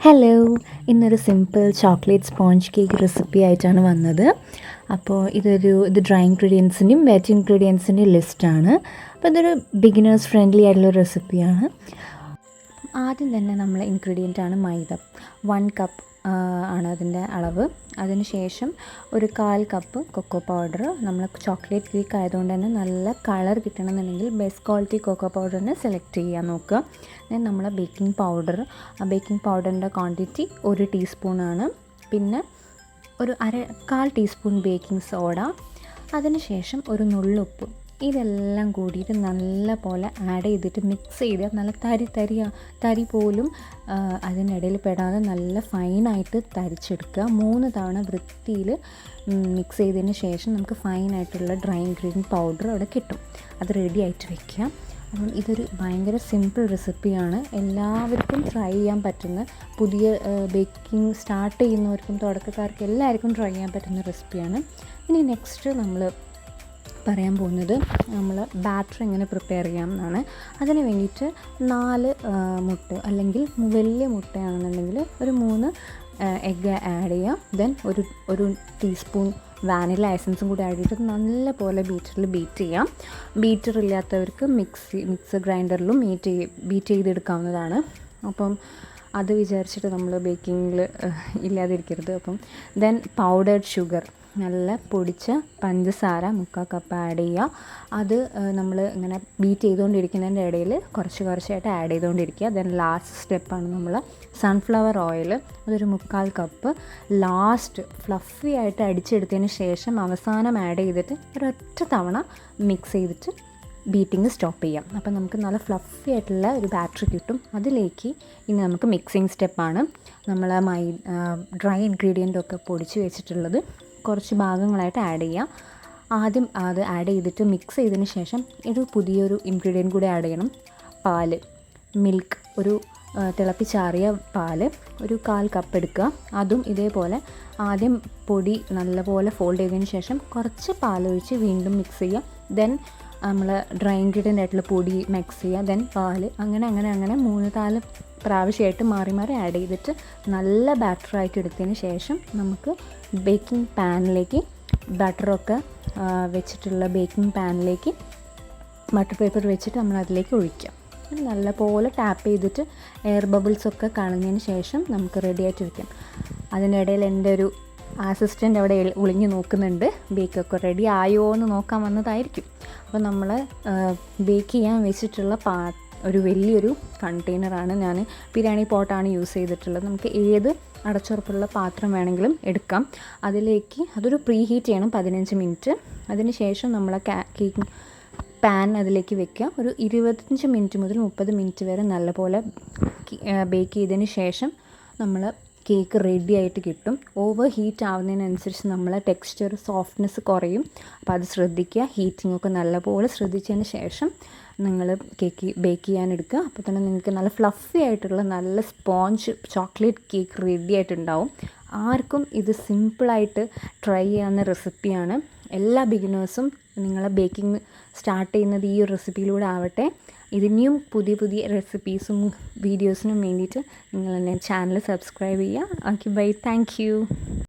Hello, ഇന്നൊരു simple chocolate sponge cake recipe ആയിട്ടാണ് വന്നത്. അപ്പോൾ ഇത് ഡ്രൈ ഇൻഗ്രീഡിയൻസിൻ്റെയും വെറ്റ് ഇൻഗ്രീഡിയൻസിൻ്റെയും ലിസ്റ്റാണ്. അപ്പോൾ ഇതൊരു ബിഗിനേഴ്സ് ഫ്രണ്ട്ലി ആയിട്ടുള്ള റെസിപ്പിയാണ്. ആദ്യം തന്നെ നമ്മൾ ഇൻഗ്രീഡിയൻ്റാണ് മൈദ. 1 കപ്പ് ആണ് അതിൻ്റെ അളവ്. അതിനുശേഷം ഒരു 1/4 കപ്പ് കൊക്കോ പൗഡർ. നമ്മൾ ചോക്ലേറ്റ് കേക്ക് ആയതുകൊണ്ട് തന്നെ നല്ല കളർ കിട്ടണമെന്നുണ്ടെങ്കിൽ ബെസ്റ്റ് ക്വാളിറ്റി കൊക്കോ പൗഡർ തന്നെ സെലക്ട് ചെയ്യാൻ നോക്കുക. ദെൻ നമ്മൾ ബേക്കിംഗ് പൗഡർ. ആ ബേക്കിംഗ് പൗഡറിൻ്റെ ക്വാണ്ടിറ്റി 1 ടീസ്പൂണാണ്. പിന്നെ ഒരു 1/4 ടീസ്പൂൺ ബേക്കിംഗ് സോഡ. അതിനുശേഷം ഒരു നുള്ളുപ്പ്. ഇതെല്ലാം കൂടിയിട്ട് നല്ല പോലെ ആഡ് ചെയ്തിട്ട് മിക്സ് ചെയ്ത് നല്ല തരി പോലും അതിനിടയിൽ പെടാതെ നല്ല ഫൈനായിട്ട് തരിച്ചെടുക്കുക. 3 തവണ വൃത്തിയിൽ മിക്സ് ചെയ്തതിന് ശേഷം നമുക്ക് ഫൈനായിട്ടുള്ള ഡ്രൈ ഇൻഗ്രീഡിയൻറ്റ് പൗഡർ അവിടെ കിട്ടും. അത് റെഡി ആയിട്ട് വയ്ക്കുക. അപ്പം ഇതൊരു ഭയങ്കര സിമ്പിൾ റെസിപ്പിയാണ്. എല്ലാവർക്കും ട്രൈ ചെയ്യാൻ പറ്റുന്ന, പുതിയ ബേക്കിംഗ് സ്റ്റാർട്ട് ചെയ്യുന്നവർക്കും തുടക്കക്കാർക്കും എല്ലാവർക്കും ട്രൈ ചെയ്യാൻ പറ്റുന്ന റെസിപ്പിയാണ്. ഇനി നെക്സ്റ്റ് നമ്മൾ പറയാൻ പോകുന്നത് നമ്മൾ ബാറ്റർ എങ്ങനെ പ്രിപ്പയർ ചെയ്യാം എന്നാണ്. അതിന് വേണ്ടിയിട്ട് 4 മുട്ട, അല്ലെങ്കിൽ വലിയ മുട്ടയാണെന്നുണ്ടെങ്കിൽ ഒരു 3 എഗ്ഗ് ആഡ് ചെയ്യാം. ദെൻ ഒരു ടീസ്പൂൺ വാനില എസൻസും കൂടി ആഡ് ചെയ്തിട്ട് നല്ല പോലെ ബീറ്ററിൽ ബീറ്റ് ചെയ്യാം. ബീറ്റർ ഇല്ലാത്തവർക്ക് മിക്സർ ഗ്രൈൻഡറിലും ബീറ്റ് ചെയ്തെടുക്കാവുന്നതാണ്. അപ്പം അത് വിചാരിച്ചിട്ട് നമ്മൾ ബേക്കിങ്ങിൽ ഇല്ലാതിരിക്കരുത്. അപ്പം ദെൻ പൗഡേർഡ് ഷുഗർ, നല്ല പൊടിച്ച പഞ്ചസാര 1/4 കപ്പ് ആഡ് ചെയ്യുക. അത് നമ്മൾ ഇങ്ങനെ ബീറ്റ് ചെയ്തുകൊണ്ടിരിക്കുന്നതിൻ്റെ ഇടയിൽ കുറച്ചായിട്ട് ആഡ് ചെയ്തുകൊണ്ടിരിക്കുക. ദെൻ ലാസ്റ്റ് സ്റ്റെപ്പാണ് നമ്മൾ സൺഫ്ലവർ ഓയിൽ. അതൊരു 1/4 കപ്പ് ലാസ്റ്റ് ഫ്ലഫി ആയിട്ട് അടിച്ചെടുത്തതിന് ശേഷം അവസാനം ആഡ് ചെയ്തിട്ട് ഒരൊറ്റ തവണ മിക്സ് ചെയ്തിട്ട് ബീറ്റിങ് സ്റ്റോപ്പ് ചെയ്യാം. അപ്പം നമുക്ക് നല്ല ഫ്ലഫി ആയിട്ടുള്ള ഒരു ബാറ്റർ കിട്ടും. അതിലേക്ക് ഇനി നമുക്ക് മിക്സിങ് സ്റ്റെപ്പാണ്. നമ്മൾ ഡ്രൈ ഇൻഗ്രീഡിയൻ്റൊക്കെ പൊടിച്ച് വെച്ചിട്ടുള്ളത് കുറച്ച് ഭാഗങ്ങളായിട്ട് ആഡ് ചെയ്യാം. ആദ്യം അത് ആഡ് ചെയ്തിട്ട് മിക്സ് ചെയ്തതിന് ശേഷം പുതിയൊരു ഇൻഗ്രീഡിയൻറ്റ് കൂടി ആഡ് ചെയ്യണം. മിൽക്ക്, ഒരു തിളപ്പിച്ചാറിയ പാല് ഒരു 1/4 കപ്പ് എടുക്കുക. അതും ഇതേപോലെ ആദ്യം പൊടി നല്ലപോലെ ഫോൾഡ് ചെയ്തതിന് ശേഷം കുറച്ച് പാലൊഴിച്ച് വീണ്ടും മിക്സ് ചെയ്യുക. ദെൻ നമ്മൾ ഡ്രൈ ഇൻഗ്രീഡിയൻ്റ് ആയിട്ടുള്ള പൊടി മിക്സ് ചെയ്യുക. ദെൻ പാല്, അങ്ങനെ 3-4 പ്രാവശ്യമായിട്ട് മാറി ആഡ് ചെയ്തിട്ട് നല്ല ബാറ്ററായിട്ട് എടുത്തതിന് ശേഷം നമുക്ക് ബേക്കിംഗ് പാനിലേക്ക്, ബട്ടറൊക്കെ വെച്ചിട്ടുള്ള ബേക്കിംഗ് പാനിലേക്ക് ബട്ടർ പേപ്പർ വെച്ചിട്ട് നമ്മൾ അതിലേക്ക് ഒഴിക്കാം. നല്ല പോലെ ടാപ്പ് ചെയ്തിട്ട് എയർ ബബിൾസൊക്കെ കളഞ്ഞതിന് ശേഷം നമുക്ക് റെഡി ആയിട്ട് വയ്ക്കാം. അതിനിടയിൽ എൻ്റെ ഒരു അസിസ്റ്റൻ്റ് അവിടെ ഒളിഞ്ഞു നോക്കുന്നുണ്ട്, ബേക്കൊക്കെ റെഡി ആയോ എന്ന് നോക്കാൻ വന്നതായിരിക്കും. അപ്പോൾ നമ്മൾ ബേക്ക് ചെയ്യാൻ വെച്ചിട്ടുള്ള ഒരു വലിയൊരു കണ്ടെയ്നറാണ്, ഞാൻ ബിരിയാണി പോട്ടാണ് യൂസ് ചെയ്തിട്ടുള്ളത്. നമുക്ക് ഏത് അടച്ചുറപ്പുള്ള പാത്രം വേണമെങ്കിലും എടുക്കാം. അതിലേക്ക് അതൊരു പ്രീ ഹീറ്റ് ചെയ്യണം 15 മിനിറ്റ്. അതിന് ശേഷം നമ്മൾ കേക്ക് പാൻ അതിലേക്ക് വെക്കുക. ഒരു 25 മിനിറ്റ് മുതൽ 30 മിനിറ്റ് വരെ നല്ലപോലെ ബേക്ക് ചെയ്തതിന് ശേഷം നമ്മൾ കേക്ക് റെഡി ആയിട്ട് കിട്ടും. ഓവർ ഹീറ്റ് ആവുന്നതിനനുസരിച്ച് നമ്മളെ ടെക്സ്ചർ സോഫ്റ്റ്നെസ് കുറയും. അപ്പോൾ അത് ശ്രദ്ധിക്കുക. ഹീറ്റിങ്ങൊക്കെ നല്ലപോലെ ശ്രദ്ധിച്ചതിന് ശേഷം നിങ്ങൾ കേക്ക് ബേക്ക് ചെയ്യാൻ എടുക്കുക. അപ്പോൾ തന്നെ നിങ്ങൾക്ക് നല്ല ഫ്ലഫി ആയിട്ടുള്ള നല്ല സ്പോഞ്ച് ചോക്ലേറ്റ് കേക്ക് റെഡി ആയിട്ടുണ്ടാവും. ആർക്കും ഇത് സിമ്പിളായിട്ട് ട്രൈ ചെയ്യാവുന്ന റെസിപ്പിയാണ്. എല്ലാ ബിഗിനേഴ്സും നിങ്ങളെ ബേക്കിംഗ് സ്റ്റാർട്ട് ചെയ്യുന്നത് ഈ ഒരു റെസിപ്പിയിലൂടെ ആവട്ടെ. ഇതിനെയും പുതിയ റെസിപ്പീസും വീഡിയോസിനും വേണ്ടിയിട്ട് നിങ്ങൾ എൻ്റെ ചാനൽ സബ്സ്ക്രൈബ് ചെയ്യുക. Okay, bye, thank U.